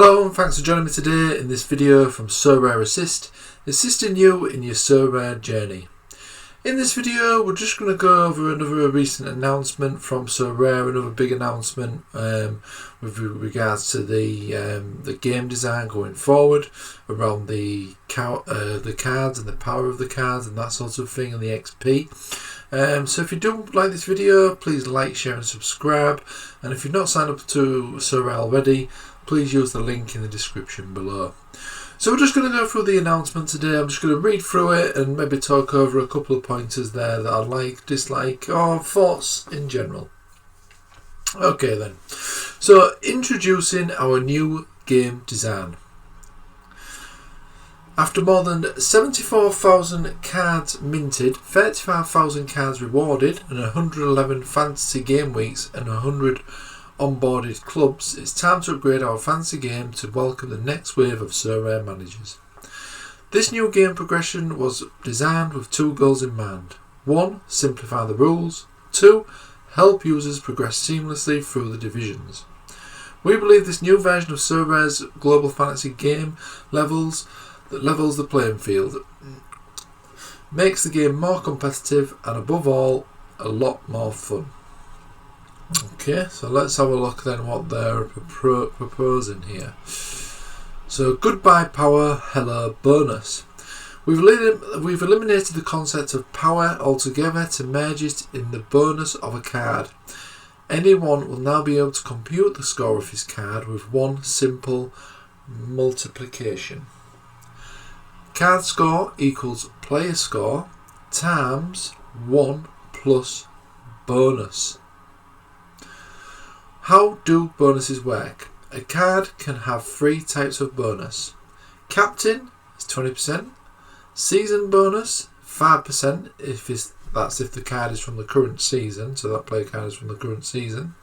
Hello and thanks for joining me today in this video from Sorare Assist, assisting you in your Sorare journey. In this video we're just going to go over another recent announcement from Sorare, another big announcement with regards to the game design going forward, around the cards and the power of the cards and that sort of thing, and the XP. So if you do like this video, please like, share and subscribe, and if you've not signed up to Sorare already, please use the link in the description below. So we're just going to go through the announcement today. I'm just going to read through it and maybe talk over a couple of pointers there that I like, dislike, or thoughts in general. Okay then, so introducing our new game design. After more than 74,000 cards minted, 35,000 cards rewarded, and 111 fantasy game weeks and 100 onboarded clubs, it's time to upgrade our fantasy game to welcome the next wave of Sorare managers. This new game progression was designed with two goals in mind. 1. Simplify the rules. 2. Help users progress seamlessly through the divisions. We believe this new version of Sorare's global fantasy game levels the playing field, makes the game more competitive and above all a lot more fun. Okay, so let's have a look then what they're proposing here. So, goodbye power, hello bonus. We've eliminated the concept of power altogether to merge it in the bonus of a card. Anyone will now be able to compute the score of his card with one simple multiplication. Card score equals player score times 1 plus bonus. How do bonuses work? A card can have 3 types of bonus. Captain is 20%, season bonus 5% that's if the card is from the current season, so that player card is from the current season.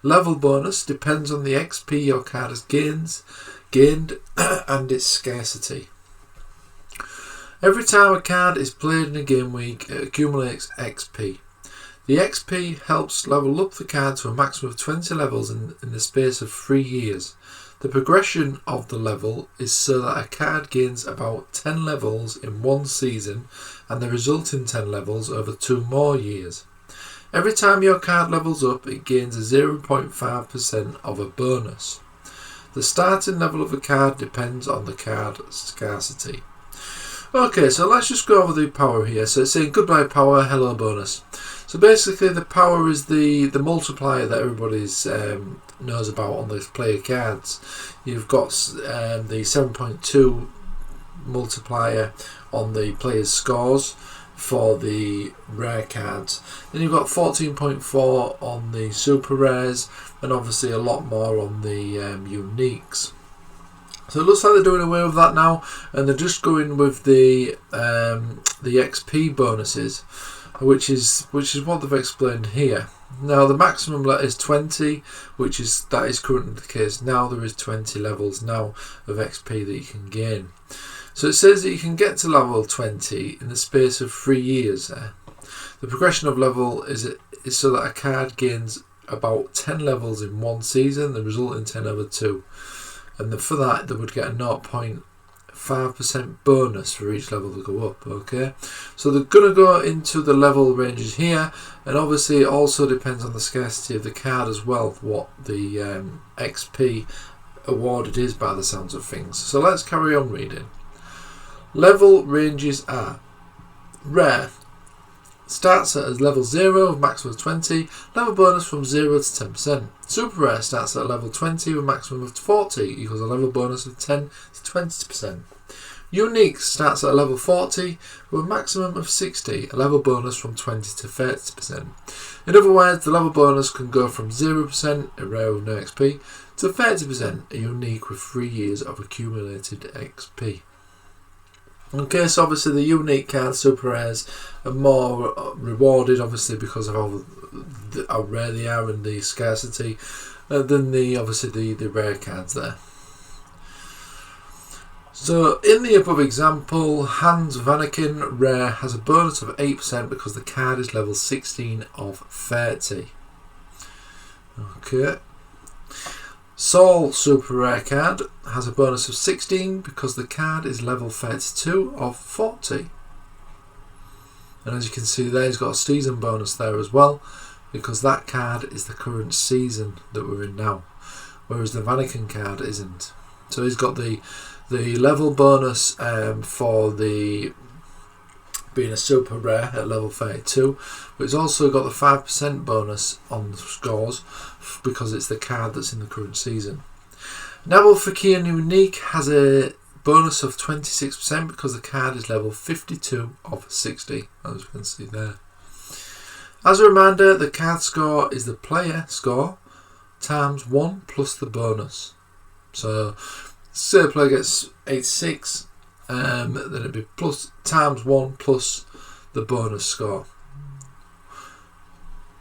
Level bonus depends on the XP your card has gained and its scarcity. Every time a card is played in a game week, it accumulates XP. The XP helps level up the card to a maximum of 20 levels in the space of 3 years. The progression of the level is so that a card gains about 10 levels in one season and the resulting 10 levels over 2 more years. Every time your card levels up, it gains a 0.5% of a bonus. The starting level of a card depends on the card scarcity. Okay, so let's just go over the power here. So it's saying goodbye power, hello bonus. So basically the power is the multiplier that everybody knows about on those player cards. You've got the 7.2 multiplier on the player's scores for the rare cards. Then you've got 14.4 on the super rares, and obviously a lot more on the uniques. So it looks like they're doing away with that now, and they're just going with the XP bonuses, which is what they've explained here. Now the maximum is 20, that is currently the case. Now there is 20 levels now of XP that you can gain. So it says that you can get to level 20 in the space of 3 years. The progression of level is so that a card gains about 10 levels in one season, the resulting 10 over 2. And for that they would get a 0.5% bonus for each level that go up. Okay, so they're going to go into the level ranges here, and obviously it also depends on the scarcity of the card as well, what the XP awarded is by the sounds of things. So let's carry on reading. Level ranges are: rare starts at level 0 with maximum of 20, level bonus from 0 to 10%. Super rare starts at level 20 with maximum of 40, equals a level bonus of 10 to 20%. Unique starts at level 40 with a maximum of 60, a level bonus from 20 to 30%. In other words, the level bonus can go from 0%, a rare with no XP, to 30%, a unique with 3 years of accumulated XP. Okay, so obviously the unique cards, super rares, are more rewarded, obviously because of how rare they are and the scarcity, than obviously the rare cards there. So in the above example, Hans Vanaken rare has a bonus of 8% because the card is level 16 of 30. Okay. Sol Super Rare card has a bonus of 16 because the card is level 32 of 40. And as you can see there, he's got a season bonus there as well, because that card is the current season that we're in now, whereas the Vatican card isn't. So he's got the level bonus for the being a super rare at level 32, but it's also got the 5% bonus on the scores because it's the card that's in the current season. Nabil Fekir Unique has a bonus of 26% because the card is level 52 of 60, as you can see there. As a reminder, the card score is the player score times 1 plus the bonus. So say the player gets 86, then it'd be plus times 1 plus the bonus score,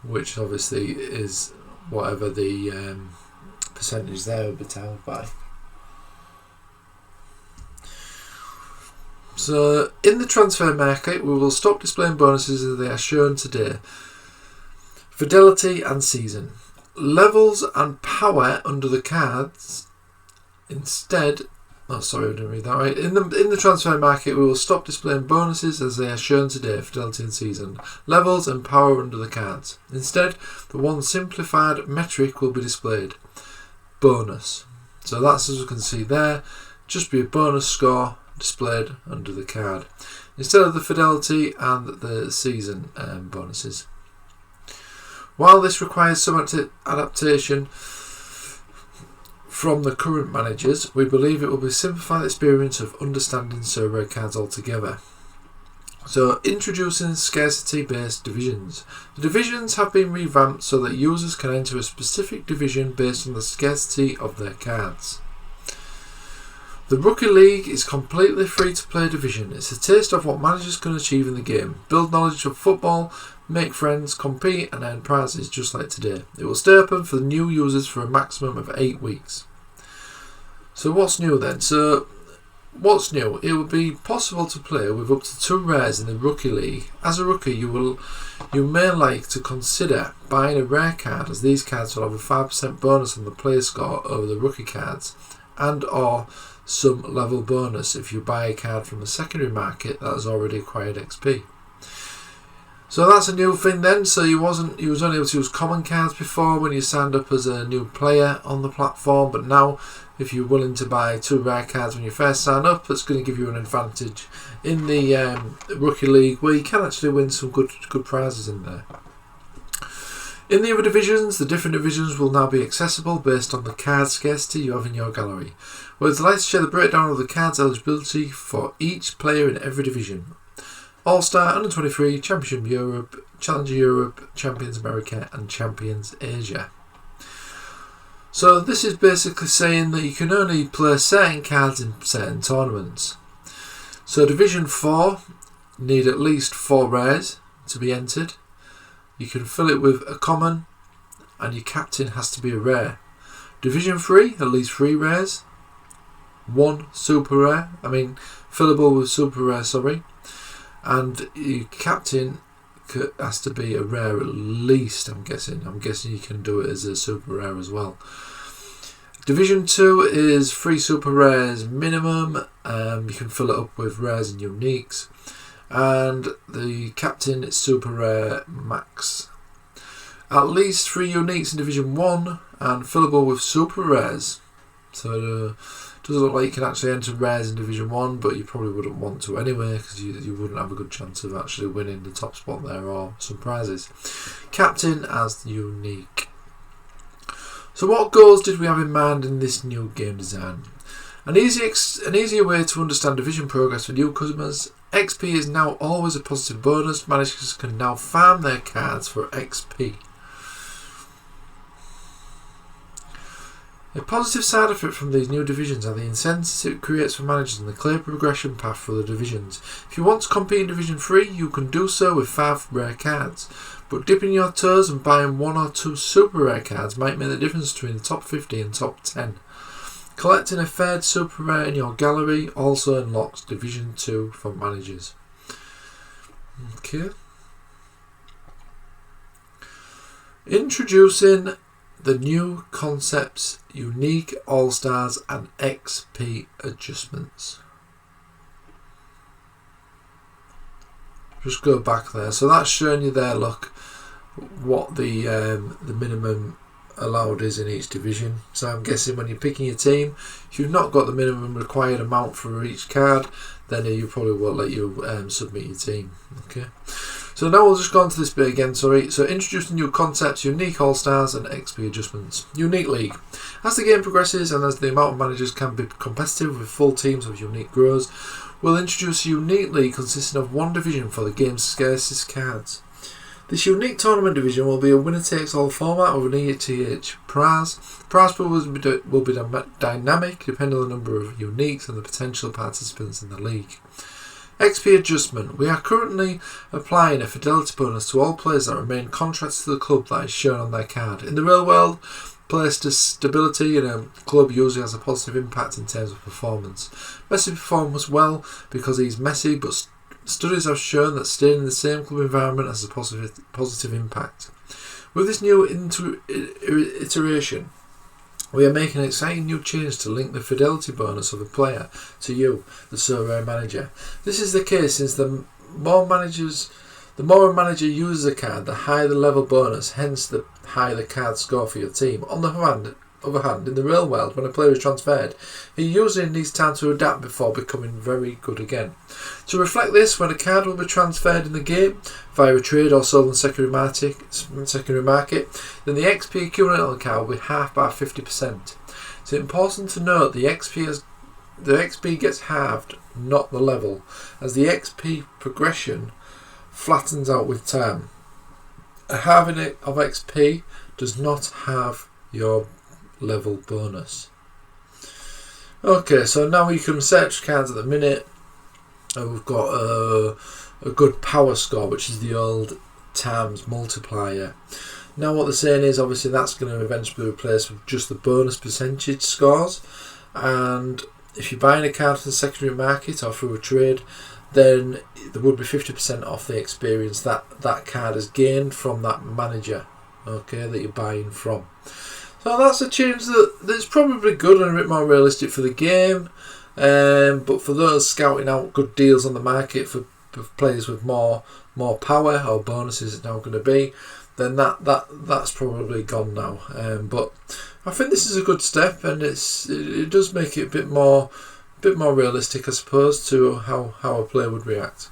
which obviously is whatever the percentage there would be times by. So in the transfer market, we will stop displaying bonuses as they are shown today. Fidelity and season. Levels and power under the cards instead. Oh, sorry, I didn't read that right. In the transfer market, we will stop displaying bonuses as they are shown today, fidelity and season, levels and power under the cards. Instead, the one simplified metric will be displayed. Bonus. So that's, as you can see there, just be a bonus score displayed under the card, instead of the fidelity and the season bonuses. While this requires some adaptation from the current managers, we believe it will be simplify the experience of understanding Sorare cards altogether. So, introducing Scarcity-Based Divisions. The divisions have been revamped so that users can enter a specific division based on the scarcity of their cards. The Rookie League is completely free-to-play division. It's a taste of what managers can achieve in the game. Build knowledge of football, make friends, compete and earn prizes just like today. It will stay open for the new users for a maximum of 8 weeks. So what's new then? So what's new? It will be possible to play with up to 2 rares in the Rookie League. As a rookie, you may like to consider buying a rare card, as these cards will have a 5% bonus on the player score over the rookie cards, and or some level bonus if you buy a card from the secondary market that has already acquired XP. So that's a new thing then. So you was only able to use common cards before when you signed up as a new player on the platform, but now if you're willing to buy 2 rare cards when you first sign up, that's going to give you an advantage in the Rookie League, where you can actually win some good prizes in there. In the other divisions, the different divisions will now be accessible based on the card scarcity you have in your gallery. We're delighted to share the breakdown of the cards eligibility for each player in every division. All-Star, Under 23, Championship Europe, Challenger Europe, Champions America and Champions Asia. So this is basically saying that you can only play certain cards in certain tournaments. So Division 4 need at least 4 rares to be entered. You can fill it with a common and your captain has to be a rare. Division 3, at least 3 rares. 1 super rare, fillable with super rare, sorry. And your captain has to be a rare at least, I'm guessing. I'm guessing you can do it as a super rare as well. Division 2 is 3 super rares minimum. You can fill it up with rares and uniques. And the captain is super rare max. At least 3 uniques in Division 1 and fillable with super rares. So it doesn't look like you can actually enter rares in Division 1, but you probably wouldn't want to anyway, because you wouldn't have a good chance of actually winning the top spot there or some prizes. Captain as unique. So what goals did we have in mind in this new game design? An easier way to understand division progress for newcomers. XP is now always a positive bonus. Managers can now farm their cards for XP. A positive side effect from these new divisions are the incentives it creates for managers and the clear progression path for the divisions. If you want to compete in Division 3, you can do so with 5 rare cards, but dipping your toes and buying 1 or 2 super rare cards might make the difference between the top 50 and top 10. Collecting a third super rare in your gallery also unlocks Division 2 for managers. Okay. Introducing the new concepts, unique all-stars and XP adjustments. Just go back there. So that's showing you there, look, what the minimum allowed is in each division. So I'm guessing when you're picking your team, if you've not got the minimum required amount for each card, then you probably won't let you submit your team. Okay. So now we'll just go on to this bit again, sorry. So introducing new concepts, unique all-stars and XP adjustments. Unique league. As the game progresses and as the amount of managers can be competitive with full teams of unique grows, we'll introduce a unique league consisting of one division for the game's scarcest cards. This unique tournament division will be a winner-takes-all format of an ETH prize. Prize pool will be dynamic depending on the number of uniques and the potential participants in the league. XP adjustment. We are currently applying a fidelity bonus to all players that remain contracted to the club that is shown on their card. In the real world, player stability in a club usually has a positive impact in terms of performance. Messi performs well because he's Messi, but studies have shown that staying in the same club environment has a positive impact. With this new iteration, we are making an exciting new change to link the fidelity bonus of a player to you, the Sorare manager. This is the case since the more a manager uses a card, the higher the level bonus, hence the higher the card score for your team. On the other hand, in the real world, when a player is transferred, he usually needs time to adapt before becoming very good again. To reflect this, when a card will be transferred in the game via a trade or sold on secondary market, then the XP equivalent on the card will be halved by 50%. It's important to note the XP gets halved, not the level, as the XP progression flattens out with time. A halving of XP does not have your level bonus. Okay, so now we can search cards at the minute. We've got a good power score, which is the old times multiplier. Now what they're saying is obviously that's going to eventually be replaced with just the bonus percentage scores, and if you're buying a card from the secondary market or through a trade, then there would be 50% off the experience that card has gained from that manager, okay, that you're buying from. So that's a change that's probably good and a bit more realistic for the game, but for those scouting out good deals on the market for players with more power or bonuses it's now going to be, then that's probably gone now. But I think this is a good step, and it does make it a bit more realistic, I suppose, to how a player would react.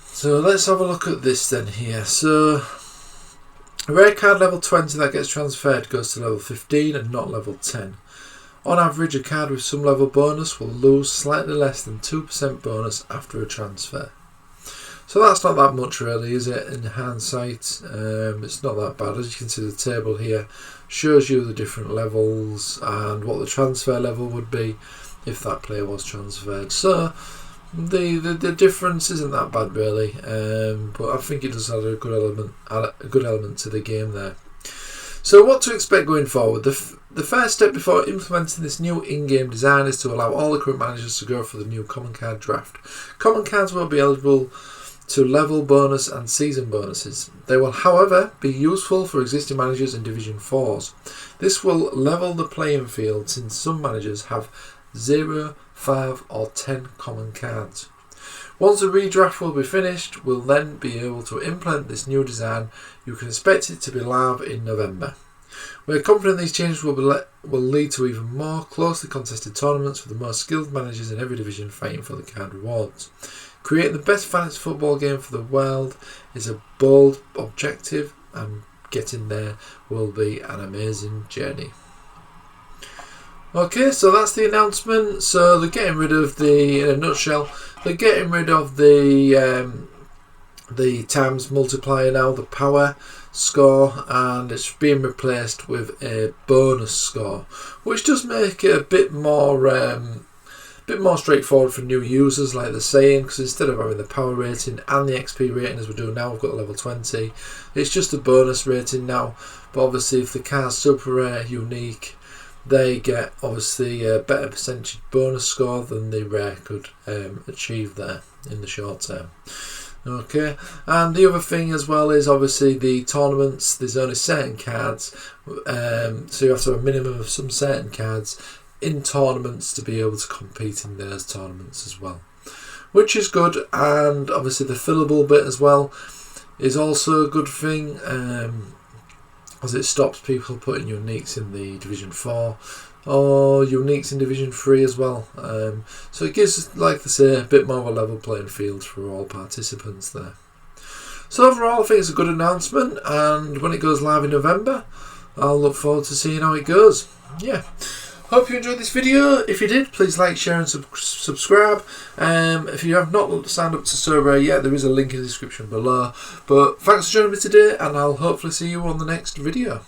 So let's have a look at this then here. So a rare card level 20 that gets transferred goes to level 15 and not level 10. On average, a card with some level bonus will lose slightly less than 2% bonus after a transfer. So that's not that much really, is it, in hindsight? It's not that bad. As you can see, the table here shows you the different levels and what the transfer level would be if that player was transferred. So the difference isn't that bad really, but I think it does add a good element to the game there. So what to expect going forward? The first step before implementing this new in-game design is to allow all the current managers to go for the new common card draft. Common cards will be eligible to level bonus and season bonuses. They will, however, be useful for existing managers in Division 4s. This will level the playing field since some managers have 0, 5 or 10 common cards. Once the redraft will be finished, we'll then be able to implement this new design. You can expect it to be live in November. We're confident these changes will lead to even more closely contested tournaments with the most skilled managers in every division fighting for the card rewards. Creating the best fantasy football game for the world is a bold objective, and getting there will be an amazing journey. Okay, so that's the announcement. So they're getting rid of in a nutshell, they're getting rid of the times multiplier now, the power score, and it's being replaced with a bonus score, which does make it a bit more straightforward for new users, like they're saying, because instead of having the power rating and the XP rating as we're doing now, we've got level 20. It's just a bonus rating now, but obviously if the card's super rare, unique, they get obviously a better percentage bonus score than the rare could achieve there in the short term. Okay, and the other thing as well is obviously the tournaments. There's only certain cards, so you have to have a minimum of some certain cards in tournaments to be able to compete in those tournaments as well, which is good. And obviously the fillable bit as well is also a good thing, as it stops people putting uniques in the Division 4 or uniques in Division 3 as well. So it gives, like I say, a bit more of a level playing field for all participants there. So overall I think it's a good announcement, and when it goes live in November I'll look forward to seeing how it goes. Yeah. Hope you enjoyed this video. If you did, please like, share and subscribe. If you have not signed up to Sorare yet, there is a link in the description below. But thanks for joining me today, and I'll hopefully see you on the next video.